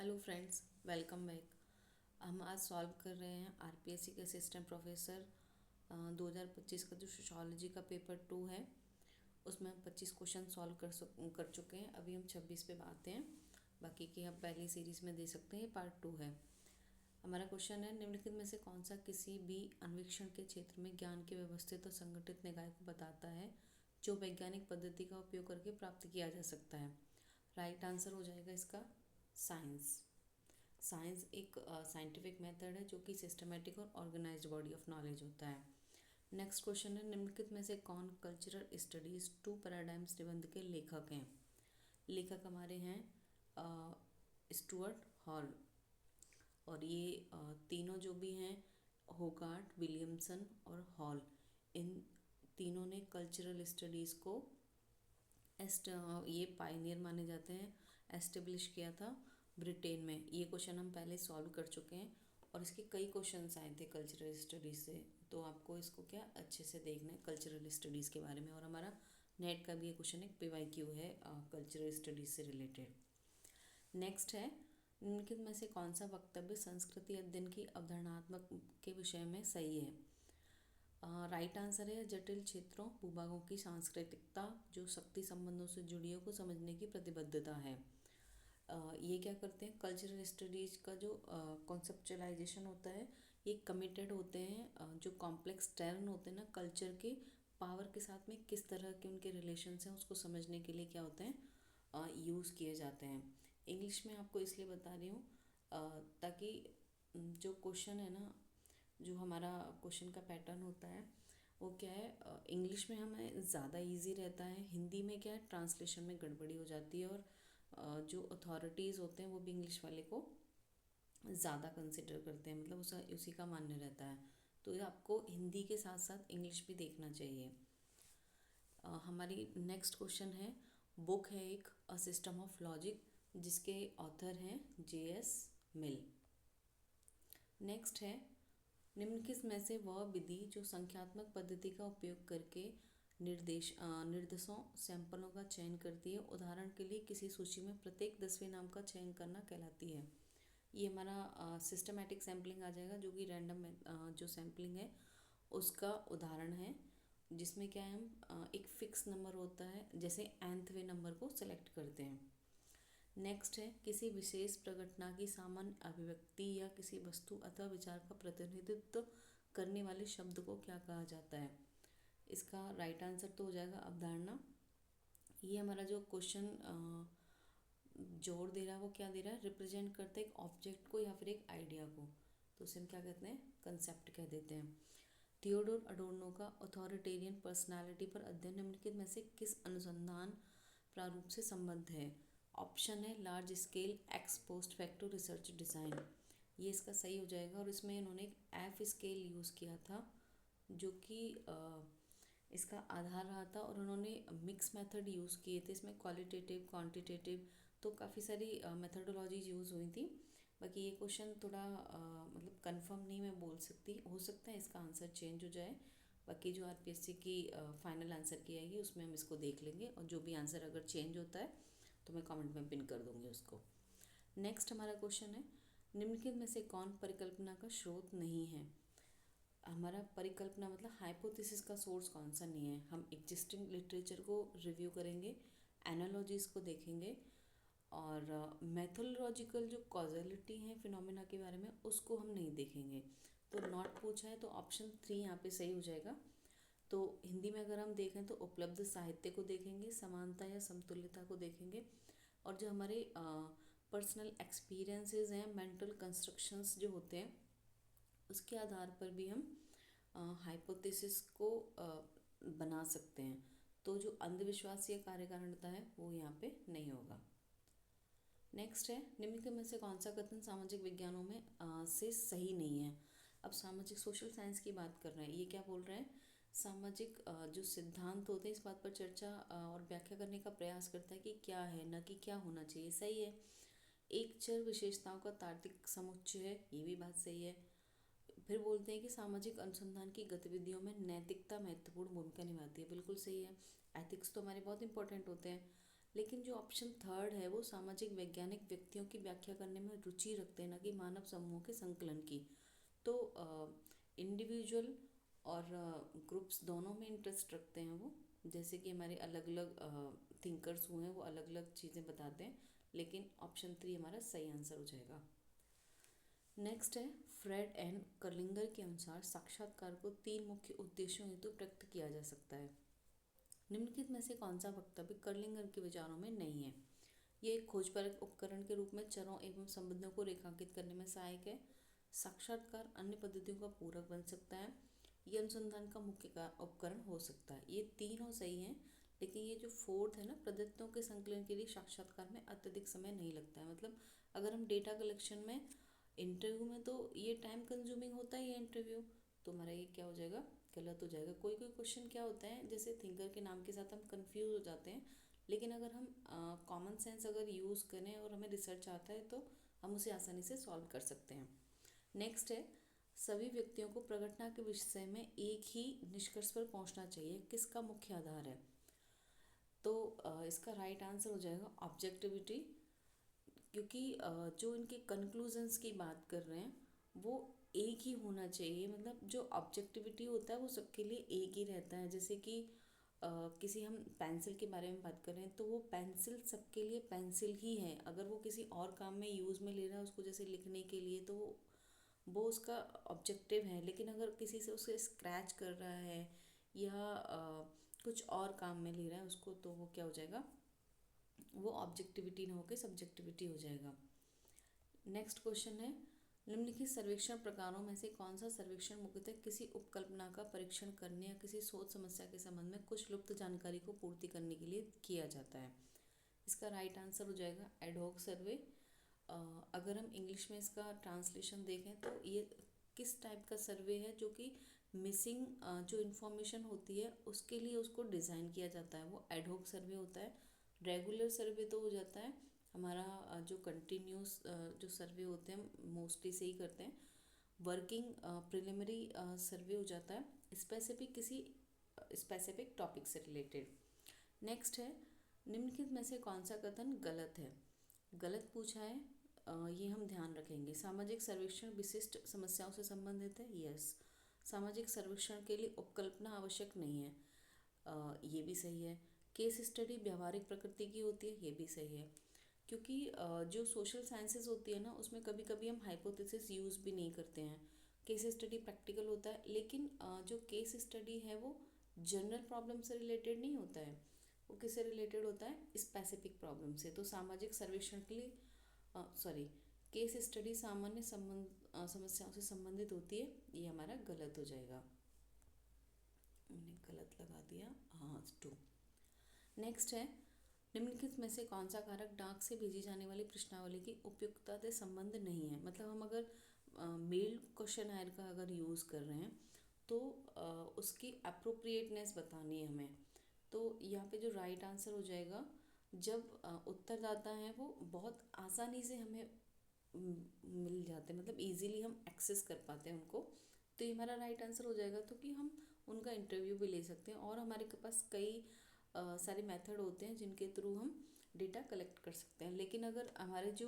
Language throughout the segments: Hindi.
Hello friends, welcome back. हम आज सॉल्व कर रहे हैं आरपीएससी के असिस्टेंट प्रोफेसर 2025 का जो सोशियोलॉजी का पेपर 2 है। उसमें हम 25 क्वेश्चन सॉल्व कर चुके हैं। अभी हम 26 पे आते हैं। बाकी की आप पहली सीरीज़ में दे सकते हैं, ये पार्ट 2 है। हमारा क्वेश्चन है, निम्नलिखित में से कौन सा किसी भी अन्वेषण के क्षेत्र में ज्ञान के व्यवस्थित और संगठित निकाय को बताता है जो वैज्ञानिक पद्धति का उपयोग करके प्राप्त किया जा सकता है। राइट आंसर हो जाएगा इसका साइंस। साइंस एक साइंटिफिक मेथड है जो कि सिस्टमेटिक और ऑर्गेनाइज्ड बॉडी ऑफ नॉलेज होता है। नेक्स्ट क्वेश्चन है, निम्नलिखित में से कौन कल्चरल स्टडीज टू पैराडाइम्स निबंध के लेखक हैं। लेखक हमारे हैं स्टुअर्ट हॉल, और ये तीनों जो भी हैं होगार्ट, विलियमसन और हॉल, इन तीनों ने कल्चरल स्टडीज़ को ये पायनियर माने जाते हैं, एस्टेब्लिश किया था ब्रिटेन में। ये क्वेश्चन हम पहले सॉल्व कर चुके हैं और इसके कई क्वेश्चंस आए थे कल्चरल स्टडीज़ से, तो आपको इसको क्या अच्छे से देखना है कल्चरल स्टडीज़ के बारे में। और हमारा नेट का भी ये क्वेश्चन एक पीवाईक्यू है कल्चरल स्टडीज़ से रिलेटेड। नेक्स्ट है, निम्नलिखित में से कौन सा वक्तव्य संस्कृति अध्ययन की अवधारणात्मक के विषय में सही है। राइट आंसर है, जटिल क्षेत्रों भूभागों की सांस्कृतिकता जो शक्ति संबंधों से जुड़ी को समझने की प्रतिबद्धता है। ये क्या करते हैं, कल्चरल स्टडीज का जो कॉन्सेप्चुअलाइजेशन होता है, ये कमिटेड होते हैं। जो कॉम्प्लेक्स टर्म होते हैं ना कल्चर के पावर के साथ में किस तरह के उनके रिलेशंस हैं उसको समझने के लिए क्या होते हैं, यूज़ किए जाते हैं। इंग्लिश में आपको इसलिए बता रही हूँ ताकि जो क्वेश्चन है ना, जो हमारा क्वेश्चन का पैटर्न होता है वो क्या है, इंग्लिश में हमें ज़्यादा इजी रहता है। हिंदी में क्या है, ट्रांसलेशन में गड़बड़ी हो जाती है, और जो अथॉरिटीज़ होते हैं वो भी इंग्लिश वाले को ज़्यादा कंसिडर करते हैं, मतलब उसी का मान्य रहता है। तो ये आपको हिंदी के साथ साथ इंग्लिश भी देखना चाहिए। हमारी नेक्स्ट क्वेश्चन है, बुक है एक अ सिस्टम ऑफ लॉजिक, जिसके ऑथर हैं J.S. मिल। नेक्स्ट है, निम्नलिखित में से वह विधि जो संख्यात्मक पद्धति का उपयोग करके निर्देशों सैंपलों का चयन करती है, उदाहरण के लिए किसी सूची में प्रत्येक 10वें नाम का चयन करना कहलाती है। ये हमारा सिस्टमैटिक सैम्पलिंग आ जाएगा, जो कि रैंडम जो सैम्पलिंग है उसका उदाहरण है, जिसमें क्या है, हम एक फिक्स नंबर होता है, जैसे nthवें नंबर को सेलेक्ट करते हैं। नेक्स्ट है, किसी विशेष प्रघटना की सामान्य अभिव्यक्ति या किसी वस्तु अथवा विचार का प्रतिनिधित्व करने वाले शब्द को क्या कहा जाता है। इसका राइट आंसर तो हो जाएगा अवधारणा। ये हमारा जो क्वेश्चन जोड़ दे रहा है वो क्या दे रहा है, रिप्रेजेंट करते हैं एक ऑब्जेक्ट को या फिर एक आइडिया को, तो उसे हम क्या कहते हैं, कंसेप्ट कह देते हैं। थियोडोर अडोर्नो का ऑथोरिटेरियन पर्सनालिटी पर अध्ययन निम्नलिखित में से किस अनुसंधान प्रारूप से संबद्ध है। ऑप्शन है large scale x post facto research design, ये इसका सही हो जाएगा। और इसमें इन्होंने एक एफ स्केल यूज़ किया था जो कि इसका आधार रहा था, और उन्होंने मिक्स मेथड यूज़ किए थे इसमें, क्वालिटेटिव क्वांटिटेटिव, तो काफ़ी सारी मेथडोलॉजीज यूज़ हुई थी। बाकी ये क्वेश्चन थोड़ा मतलब कंफर्म नहीं मैं बोल सकती, हो सकता है इसका आंसर चेंज हो जाए। बाकी जो आरपीएससी की फाइनल आंसर की आएगी उसमें हम इसको देख लेंगे, और जो भी आंसर अगर चेंज होता है तो मैं कमेंट में पिन कर दूंगी उसको। नेक्स्ट हमारा क्वेश्चन है, निम्नलिखित में से कौन परिकल्पना का स्रोत नहीं है। हमारा परिकल्पना मतलब हाइपोथेसिस का सोर्स कौन सा नहीं है। हम एग्जिस्टिंग लिटरेचर को रिव्यू करेंगे, एनालॉजीज को देखेंगे, और मैथोलॉजिकल जो कॉजलिटी है फिनोमेना के बारे में उसको हम नहीं देखेंगे। तो नॉट पूछा है तो ऑप्शन 3 यहाँ पे सही हो जाएगा। तो हिंदी में अगर हम देखें तो उपलब्ध साहित्य को देखेंगे, समानता या समतुल्यता को देखेंगे, और जो हमारे पर्सनल एक्सपीरियंसेस हैं, मेंटल कंस्ट्रक्शंस जो होते हैं, उसके आधार पर भी हम हाइपोथेसिस को बना सकते हैं। तो जो अंधविश्वास या कार्यकारणता है वो यहाँ पे नहीं होगा। नेक्स्ट है, निम्नलिखित में से कौन सा कथन सामाजिक विज्ञानों में से सही नहीं है। अब सामाजिक सोशल साइंस की बात कर रहे हैं, ये क्या बोल रहे हैं, सामाजिक जो सिद्धांत होते हैं इस बात पर चर्चा और व्याख्या करने का प्रयास करता है कि क्या है, न कि क्या होना चाहिए। सही है। एक चर विशेषताओं का तार्किक समुच्चय है, ये भी बात सही है। फिर बोलते हैं कि सामाजिक अनुसंधान की गतिविधियों में नैतिकता महत्वपूर्ण भूमिका निभाती है, बिल्कुल सही है। एथिक्स तो हमारे बहुत इंपॉर्टेंट होते हैं। लेकिन जो ऑप्शन थर्ड है वो सामाजिक वैज्ञानिक व्यक्तियों की व्याख्या करने में रुचि रखते हैं, न कि मानव समूहों के संकलन की। तो इंडिविजुअल और ग्रुप्स दोनों में इंटरेस्ट रखते हैं वो, जैसे कि हमारे अलग अलग थिंकर्स हुए हैं वो अलग अलग चीज़ें बताते हैं, लेकिन ऑप्शन 3 हमारा सही आंसर हो जाएगा। नेक्स्ट है, फ्रेड एंड कर्लिंगर के अनुसार साक्षात्कार को 3 मुख्य उद्देश्यों हेतु व्यक्त किया जा सकता है। निम्नलिखित में से कौन सा वक्तव्य कर्लिंगर के विचारों में नहीं है? ये एक खोजपरक उपकरण के रूप में चरों एवं संबंधों को रेखांकित करने में सहायक है। साक्षात्कार अन्य पद्धतियों का पूरक बन सकता है। ये अनुसंधान का मुख्य उपकरण हो सकता है। ये तीनों सही हैं, लेकिन ये जो फोर्थ है ना, प्रदत्तों के संकलन के लिए साक्षात्कार में अत्यधिक समय नहीं लगता है। मतलब अगर हम डेटा कलेक्शन में, इंटरव्यू में तो ये टाइम कंज्यूमिंग होता ही है इंटरव्यू, तो हमारा ये क्या हो जाएगा, गलत हो जाएगा। कोई कोई क्वेश्चन क्या होता है, जैसे थिंकर के नाम के साथ हम कंफ्यूज हो जाते हैं, लेकिन अगर हम कॉमन सेंस अगर यूज़ करें और हमें रिसर्च आता है तो हम उसे आसानी से सॉल्व कर सकते हैं। नेक्स्ट है, सभी व्यक्तियों को प्रघटना के विषय में एक ही निष्कर्ष पर पहुंचना चाहिए, किसका मुख्य आधार है? तो इसका राइट आंसर हो जाएगा ऑब्जेक्टिविटी, क्योंकि जो इनके कंक्लूजन्स की बात कर रहे हैं वो एक ही होना चाहिए। मतलब जो ऑब्जेक्टिविटी होता है वो सबके लिए एक ही रहता है। जैसे कि किसी हम पेंसिल के बारे में बात कर रहे हैं तो वो पेंसिल सबके लिए पेंसिल ही है। अगर वो किसी और काम में यूज़ में ले रहा है उसको, जैसे लिखने के लिए, तो वो उसका ऑब्जेक्टिव है। लेकिन अगर किसी से उसे स्क्रैच कर रहा है या कुछ और काम में ले रहा है उसको, तो वो क्या हो जाएगा, वो ऑब्जेक्टिविटी ना होकर सब्जेक्टिविटी हो जाएगा। नेक्स्ट क्वेश्चन है, निम्नलिखित सर्वेक्षण प्रकारों में से कौन सा सर्वेक्षण मुख्यतः किसी उपकल्पना का परीक्षण करने या किसी शोध समस्या के संबंध में कुछ लुप्त जानकारी को पूर्ति करने के लिए किया जाता है? इसका राइट आंसर हो जाएगा एडहॉक सर्वे। अगर हम इंग्लिश में इसका ट्रांसलेशन देखें तो ये किस टाइप का सर्वे है, जो कि मिसिंग जो इन्फॉर्मेशन होती है उसके लिए उसको डिज़ाइन किया जाता है, वो एडहॉक सर्वे होता है। रेगुलर सर्वे तो हो जाता है हमारा जो कंटिन्यूस जो सर्वे होते हैं मोस्टली से ही करते हैं। वर्किंग प्रिलिमिनरी सर्वे हो जाता है स्पेसिफिक किसी स्पेसिफिक टॉपिक से रिलेटेड। नेक्स्ट है, निम्नलिखित में से कौन सा कथन गलत है? गलत पूछा है, ये हम ध्यान रखेंगे। सामाजिक सर्वेक्षण विशिष्ट समस्याओं से संबंधित है, यस। सामाजिक सर्वेक्षण के लिए उपकल्पना आवश्यक नहीं है, ये भी सही है। केस स्टडी व्यवहारिक प्रकृति की होती है, ये भी सही है। क्योंकि जो सोशल साइंसेज होती है ना, उसमें कभी कभी हम हाइपोथेसिस यूज़ भी नहीं करते हैं। केस स्टडी प्रैक्टिकल होता है, लेकिन जो केस स्टडी है वो जनरल प्रॉब्लम से रिलेटेड नहीं होता है, वो किससे रिलेटेड होता है, स्पेसिफिक प्रॉब्लम से। तो सामाजिक सर्वेक्षण के लिए केस स्टडी सामान्य समस्याओं से संबंधित होती है, ये हमारा गलत हो जाएगा। मैंने गलत लगा दिया, हाँ 2। नेक्स्ट है, निम्नलिखित में से कौन सा कारक डाक से भेजी जाने वाली प्रश्नावली की उपयुक्तता से संबंध नहीं है? मतलब हम अगर मेल क्वेश्चन आयर का अगर यूज़ कर रहे हैं तो उसकी अप्रोप्रिएटनेस बतानी है हमें। तो यहाँ पे जो राइट आंसर हो जाएगा, जब उत्तरदाता हैं वो बहुत आसानी से हमें मिल जाते हैं, मतलब इजीली हम एक्सेस कर पाते हैं उनको, तो ये हमारा राइट आंसर हो जाएगा। तो कि हम उनका इंटरव्यू भी ले सकते हैं और हमारे पास कई सारे मेथड होते हैं जिनके थ्रू हम डेटा कलेक्ट कर सकते हैं। लेकिन अगर हमारे जो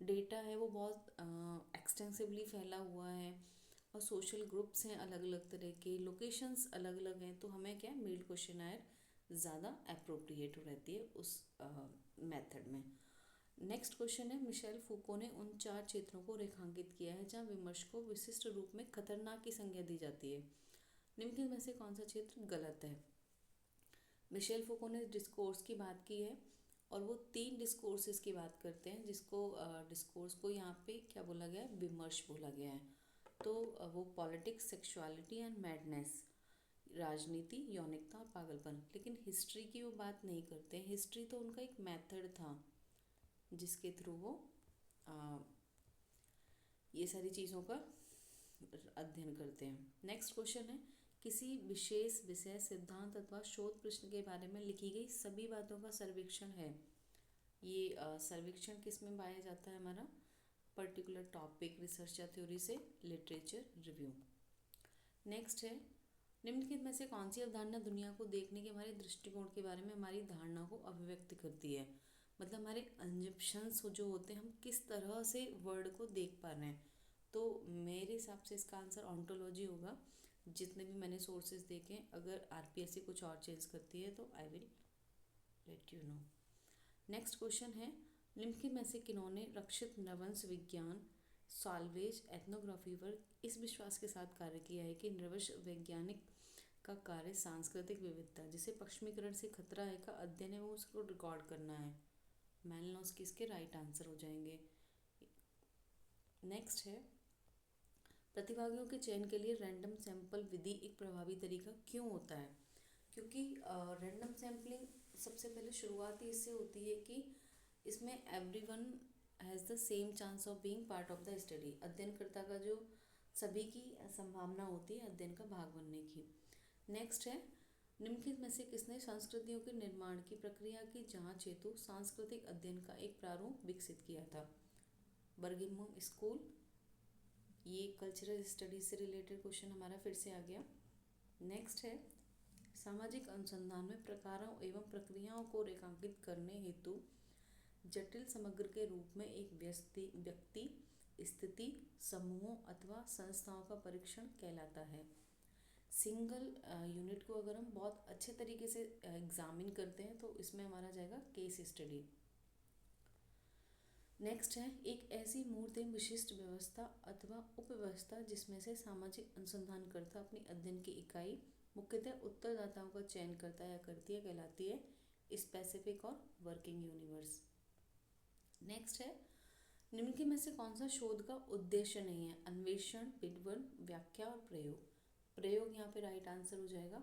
डेटा है वो बहुत एक्सटेंसिवली फैला हुआ है और सोशल ग्रुप्स हैं अलग अलग तरह के, लोकेशंस अलग अलग हैं, तो हमें क्या है, मेल क्वेश्चनायर ज़्यादा अप्रोप्रिएट रहती है उस मेथड में। नेक्स्ट क्वेश्चन है, मिशेल फूको ने उन 4 क्षेत्रों को रेखांकित किया है जहाँ विमर्श को विशिष्ट रूप में खतरनाक की संज्ञा दी जाती है। निम्नलिखित में से कौन सा क्षेत्र गलत है? मिशेल फूको ने डिस्कोर्स की बात की है और वो 3 डिस्कोर्सेस की बात करते हैं, जिसको डिस्कोर्स को यहाँ पे क्या बोला गया है, विमर्श बोला गया है। तो वो पॉलिटिक्स, सेक्सुअलिटी एंड मैडनेस, राजनीति, यौनिकता और पागलपन। लेकिन हिस्ट्री की वो बात नहीं करते हैं। हिस्ट्री तो उनका एक मेथड था जिसके थ्रू वो ये सारी चीज़ों का अध्ययन करते हैं। नेक्स्ट क्वेश्चन है, किसी विशेष विषय, सिद्धांत अथवा शोध प्रश्न के बारे में लिखी गई सभी बातों का सर्वेक्षण है। ये सर्वेक्षण किस में पाया जाता है, हमारा पर्टिकुलर टॉपिक, रिसर्च या थ्योरी से लिटरेचर रिव्यू। नेक्स्ट है, निम्नलिखित में से कौन सी अवधारणा दुनिया को देखने के हमारे दृष्टिकोण के बारे में हमारी धारणा को अभिव्यक्त करती है? मतलब हमारे अंजप्शंस जो होते हैं, हम किस तरह से वर्ड को देख पा रहे हैं। तो मेरे हिसाब से इसका आंसर ऑन्टोलॉजी होगा। जितने भी मैंने सोर्सेज देखे हैं, अगर आरपीएससी कुछ और चेंज करती है तो I will let you know. Next question है, निम्नलिखित में से किन्होंने रक्षित नृवंश विज्ञान, साल्वेज एथनोग्राफी पर इस विश्वास के साथ कार्य किया है कि नृवंश वैज्ञानिक का कार्य सांस्कृतिक विविधता, जिसे पश्चिमीकरण से खतरा है, का अध्ययन है, वो उसको रिकॉर्ड करना है। मैलिनोव्स्की इसके राइट आंसर हो जाएंगे। नेक्स्ट है, प्रतिभागियों के चयन के लिए रैंडम सैंपल विधि एक प्रभावी तरीका क्यों होता है? क्योंकि रैंडम सैम्पलिंग सबसे पहले शुरुआत ही इससे होती है कि इसमें everyone has the same chance of being part of the study. अध्ययनकर्ता का जो सभी की संभावना होती है अध्ययन का भाग बनने की। नेक्स्ट है, निम्नलिखित में से किसने संस्कृतियों के निर्माण की प्रक्रिया की जांच हेतु सांस्कृतिक अध्ययन का एक प्रारूप विकसित किया था? बर्गिमम स्कूल। ये कल्चरल स्टडीज से रिलेटेड क्वेश्चन हमारा फिर से आ गया। नेक्स्ट है, सामाजिक अनुसंधान में प्रकारों एवं प्रक्रियाओं को रेखांकित करने हेतु जटिल समग्र के रूप में एक व्यक्ति, स्थिति, समूहों अथवा संस्थाओं का परीक्षण कहलाता है। सिंगल यूनिट को अगर हम बहुत अच्छे तरीके से एग्जामिन करते हैं तो इसमें हमारा जाएगा केस स्टडी। नेक्स्ट है, एक ऐसी मूर्त एवं विशिष्ट व्यवस्था अथवा उपव्यवस्था जिसमें से सामाजिक अनुसंधानकर्ता अपनी अध्ययन की इकाई मुख्यतः उत्तरदाताओं का चयन करता या करती है कहलाती है स्पेसिफिक और वर्किंग यूनिवर्स। नेक्स्ट है, निम्नलिखित में से कौन सा शोध का उद्देश्य नहीं है? अन्वेषण, विवरण, व्याख्या और प्रयोग। प्रयोग यहाँ पे राइट आंसर हो जाएगा।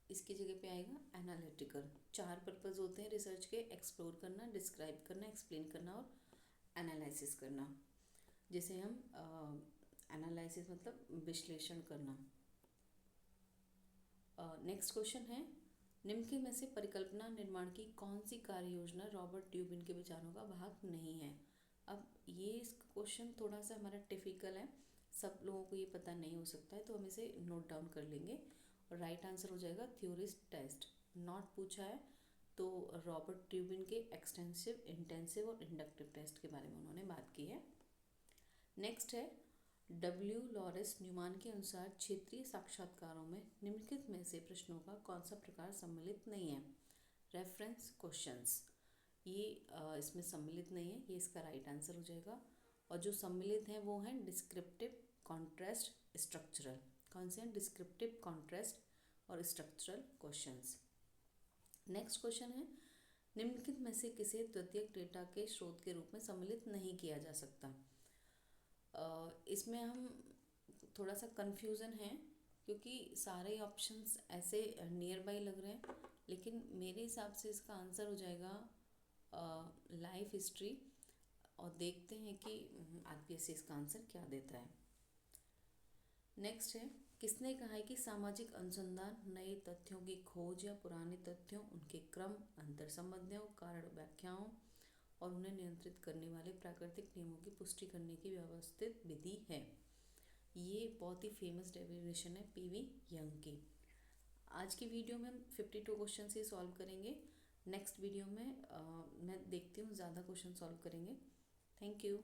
इसकी जगह पे आएगा एनालिटिकल। 4 पर्पस होते हैं रिसर्च के: एक्सप्लोर करना, डिस्क्राइब करना, एक्सप्लेन करना और एनालिसिस करना। जिसे हम एनालिसिस मतलब विश्लेषण करना। नेक्स्ट क्वेश्चन है, निम्नलिखित में से परिकल्पना निर्माण की कौन सी कार्य योजना रॉबर्ट ड्यूबिन के विचारों का भाग नहीं है? अब ये क्वेश्चन थोड़ा सा हमारा टिपिकल है, सब लोगों को ये पता नहीं हो सकता है, तो हम इसे नोट डाउन कर लेंगे। और राइट आंसर हो जाएगा थ्योरिस्ट टेस्ट। नॉट पूछा है तो रॉबर्ट ड्यूबिन के एक्सटेंसिव, इंटेंसिव और इंडक्टिव टेस्ट के बारे में उन्होंने बात की है। नेक्स्ट है, डब्ल्यू लॉरेंस न्यूमान के अनुसार क्षेत्रीय साक्षात्कारों में निम्नलिखित में से प्रश्नों का कौन सा प्रकार सम्मिलित नहीं है? Reference questions. ये इसमें सम्मिलित नहीं है, ये इसका राइट आंसर हो जाएगा। और जो सम्मिलित हैं वो हैं डिस्क्रिप्टिव, कॉन्ट्रास्ट, स्ट्रक्चरल। कौन से हैं? डिस्क्रिप्टिव, कॉन्ट्रास्ट और स्ट्रक्चरल क्वेश्चंस। नेक्स्ट क्वेश्चन है, निम्नलिखित में से किसे द्वितीयक डेटा के स्रोत के रूप में सम्मिलित नहीं किया जा सकता? इसमें हम थोड़ा सा कन्फ्यूज़न है क्योंकि सारे ऑप्शंस ऐसे नियर बाई लग रहे हैं, लेकिन मेरे हिसाब से इसका आंसर हो जाएगा लाइफ हिस्ट्री। और देखते हैं कि आरपीएससी इसका आंसर क्या देता है। नेक्स्ट है, किसने कहा है कि सामाजिक अनुसंधान नए तथ्यों की खोज या पुराने तथ्यों, उनके क्रम, अंतर संबंधों, कारण व्याख्याओं और उन्हें नियंत्रित करने वाले प्राकृतिक नियमों की पुष्टि करने की व्यवस्थित विधि है? ये बहुत ही फेमस डेरिवेशन है पीवी यंग की। आज की वीडियो में हम 52 क्वेश्चन ही सॉल्व करेंगे। नेक्स्ट वीडियो में मैं देखती हूँ ज़्यादा क्वेश्चन सॉल्व करेंगे। Thank you.